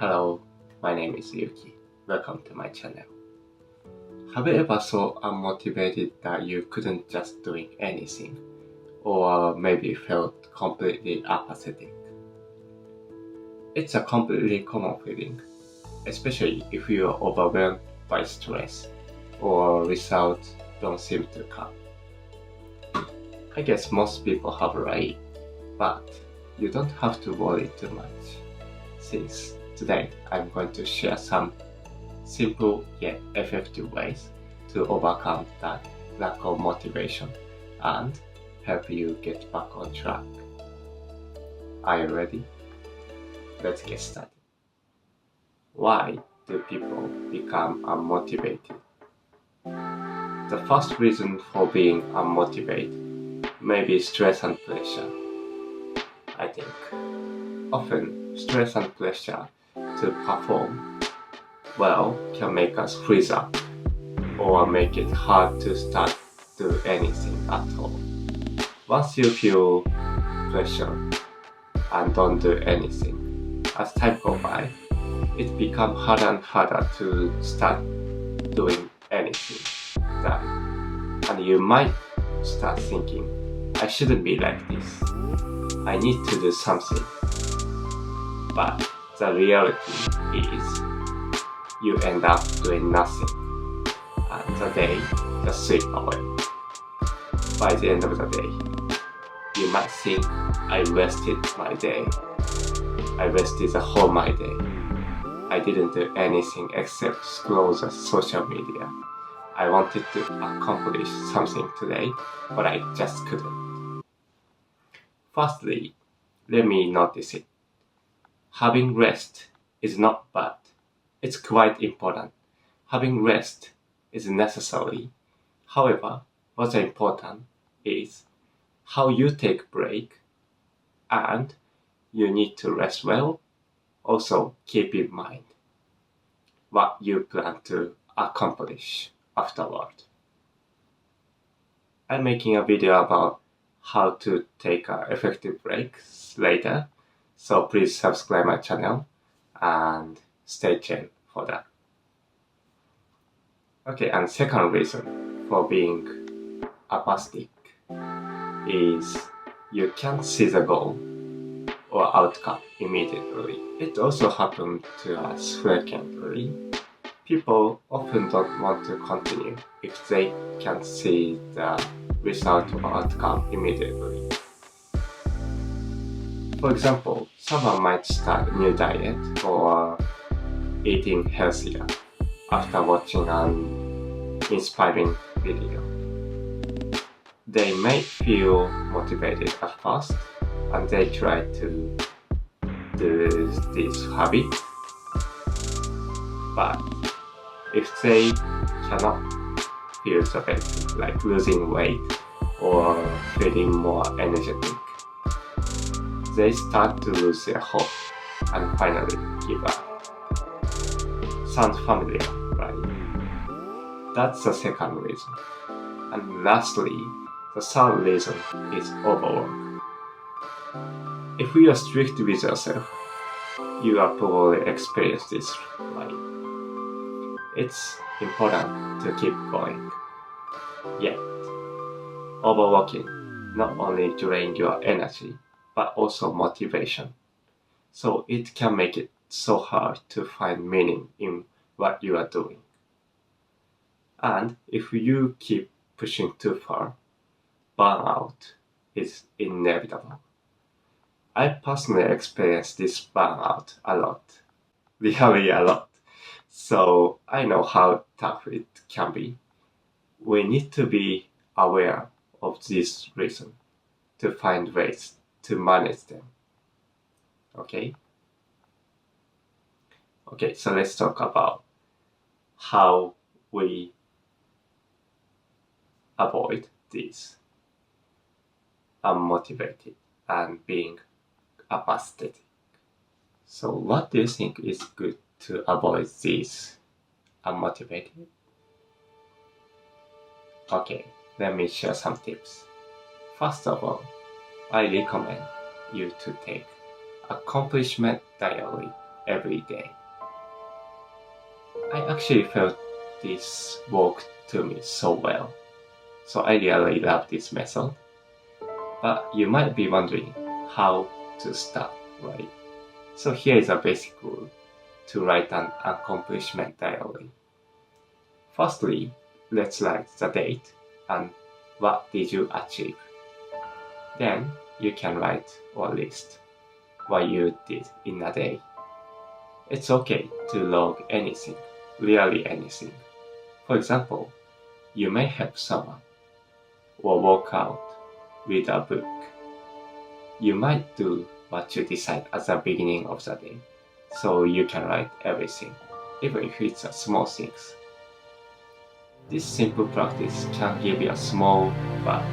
Hello, my name is Yuki. Welcome to my channel. Have you ever so unmotivated that you couldn't just doing anything, or maybe felt completely apathetic? It's a completely common feeling, especially if you are overwhelmed by stress or results don't seem to come. I guess most people have right, but you don't have to worry too much, since today I'm going to share some simple yet effective ways to overcome that lack of motivation and help you get back on track. Are you ready? Let's get started. Why do people become unmotivated? The first reason for being unmotivated may be stress and pressure. I think often stress and pressure to perform well can make us freeze up or make it hard to start do anything at all. Once you feel pressure and don't do anything, as time goes by, it becomes harder and harder to start doing anything. And you might start thinking, I shouldn't be like this. I need to do something. But the reality is, you end up doing nothing, and the day just slips away. By the end of the day, you might think, I wasted my day. I wasted the whole my day. I didn't do anything except scroll the social media. I wanted to accomplish something today, but I just couldn't. Firstly, let me notice it. Having rest is not bad. It's quite important. Having rest is necessary. However, what's important is how you take break, and you need to rest well. Also, keep in mind what you plan to accomplish afterward. I'm making a video about how to take effective breaks later, so please subscribe my channel and stay tuned for that. Okay, and second reason for being apathetic is you can't see the goal or outcome immediately. It also happens to us frequently. People often don't want to continue if they can't see the result or outcome immediately. For example, someone might start a new diet or eating healthier after watching an inspiring video. They may feel motivated at first, and they try to do this habit, but if they cannot feel the benefit, like losing weight or feeling more energetic, they start to lose their hope and finally give up. Sounds familiar, right? That's the second reason. And lastly, the third reason is overwork. If you are strict with yourself, you are probably experience this, right? It's important to keep going. Yet, overworking not only drains your energy, but also motivation. So it can make it so hard to find meaning in what you are doing. And if you keep pushing too far, burnout is inevitable. I personally experienced this burnout a lot. Really a lot. So I know how tough it can be. We need to be aware of this reason to find ways to manage them. Okay, so let's talk about how we avoid this unmotivated and being apathetic. So what do you think is good to avoid this unmotivated? Okay, let me share some tips. First of all, I recommend you to take accomplishment diary every day. I actually felt this worked to me so well, so I really love this method. But you might be wondering how to start, right? So here is a basic rule to write an accomplishment diary. Firstly, let's write the date and what did you achieve. Then you can write or list what you did in a day. It's okay to log anything, really anything. For example, you may help someone, or work out, read a book. You might do what you decide at the beginning of the day, so you can write everything, even if it's small things. This simple practice can give you a small but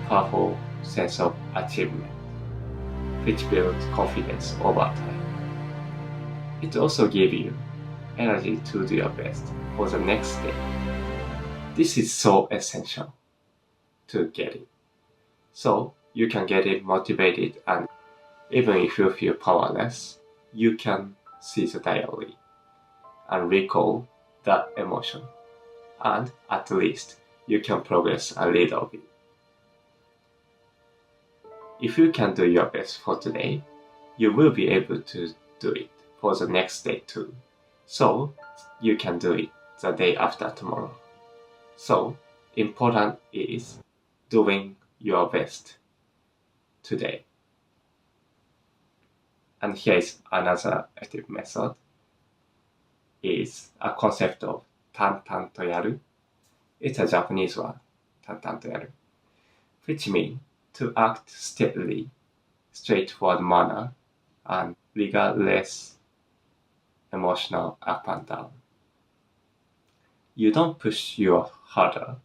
powerful sense of achievement, which builds confidence over time. It also gives you energy to do your best for the next day. This is so essential to get it. So you can get it motivated, and even if you feel powerless, you can see the diary and recall that emotion. And at least you can progress a little bit. If you can do your best for today, you will be able to do it for the next day too. So you can do it the day after tomorrow. So important is doing your best today. And here is another effective method. Is a concept of 淡々とやる. It's a Japanese word, 淡々とやる, which means to act steadily, straightforward manner, and regardless emotional up and down. You don't push your harder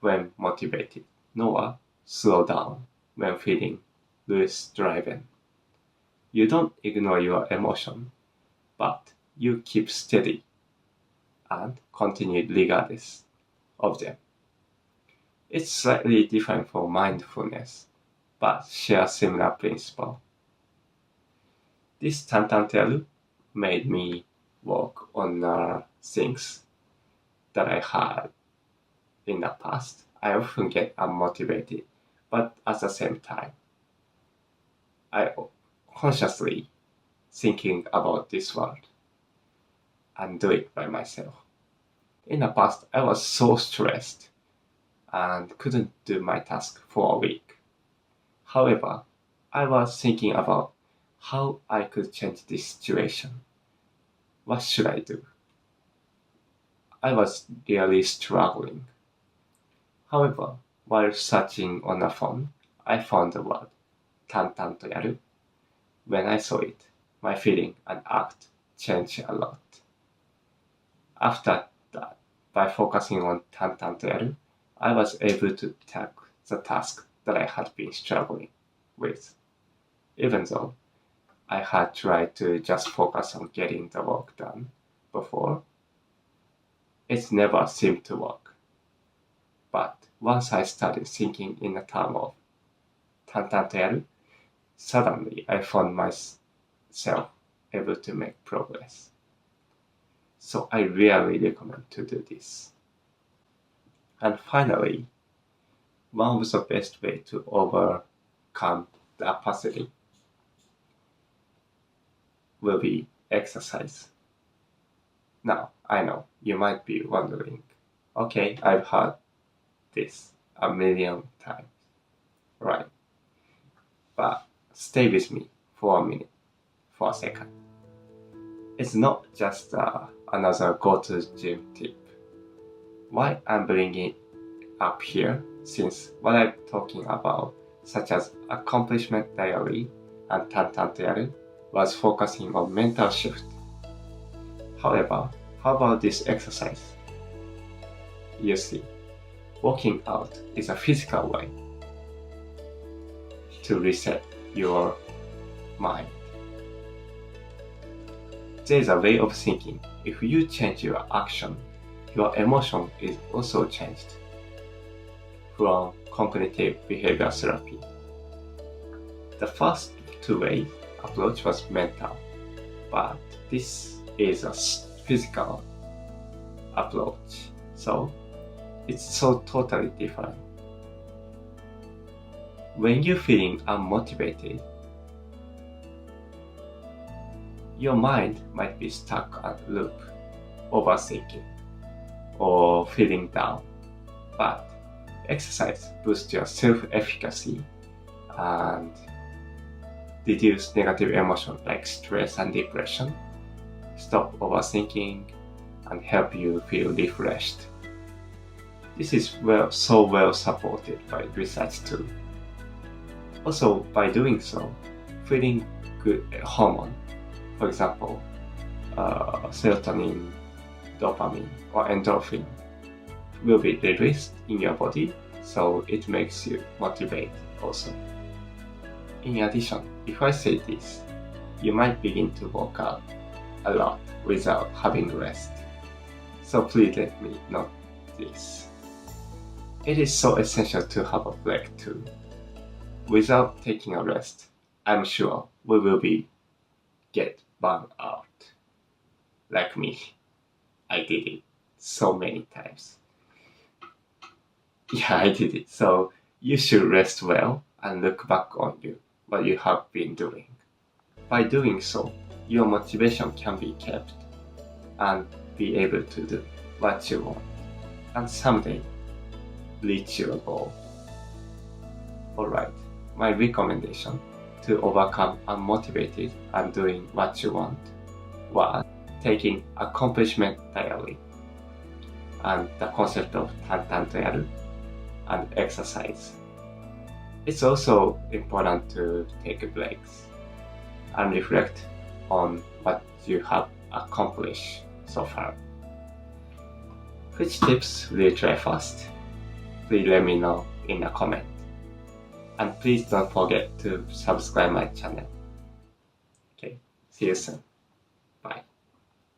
when motivated, nor slow down when feeling loose-driven. You don't ignore your emotion, but you keep steady and continue regardless of them. It's slightly different from mindfulness, but share similar principle. This 淡々とやる made me work on things that I had in the past. I often get unmotivated, but at the same time, I consciously thinking about this word and do it by myself. In the past, I was so stressed and couldn't do my task for a week. However, I was thinking about how I could change this situation. What should I do? I was really struggling. However, while searching on the phone, I found the word 淡々とやる. When I saw it, my feeling and act changed a lot. After that, by focusing on 淡々とやる, I was able to tackle the task that I had been struggling with. Even though I had tried to just focus on getting the work done before, it never seemed to work. But once I started thinking in the term of 淡々とやる, suddenly I found myself able to make progress. So I really recommend to do this. And finally, one of the best ways to overcome the apathetic will be exercise. Now, I know you might be wondering, okay, I've heard this a million times, right? But stay with me for a minute, for a second. It's not just another go-to-gym tip. Why I'm bringing it up here, since what I'm talking about, such as accomplishment diary and 淡々とやる, was focusing on mental shift. However, how about this exercise? You see, working out is a physical way to reset your mind. There is a way of thinking. If you change your action, your emotion is also changed. From cognitive behavior therapy. The first two ways approach was mental, but this is a physical approach, so it's so totally different. When you're feeling unmotivated, your mind might be stuck on loop, overthinking, or feeling down, but exercise boosts your self-efficacy and reduce negative emotions like stress and depression, stop overthinking, and help you feel refreshed. This is so well supported by research too. Also, by doing so, feeling good hormone, for example, serotonin, dopamine, or endorphin, will be released in your body, so it makes you motivated also. In addition, if I say this, you might begin to work out a lot without having rest. So please let me know this. It is so essential to have a break too. Without taking a rest, I'm sure we will get burned out. Like me, I did it so many times. Yeah, I did it. So you should rest well and look back on what you have been doing. By doing so, your motivation can be kept and be able to do what you want and someday reach your goal. Alright, my recommendation to overcome unmotivated and doing what you want was taking accomplishment diary and the concept of tantan to yaru and exercise. It's also important to take breaks and reflect on what you have accomplished so far. Which tips will you try first? Please let me know in a comment. And please don't forget to subscribe my channel. Okay, see you soon.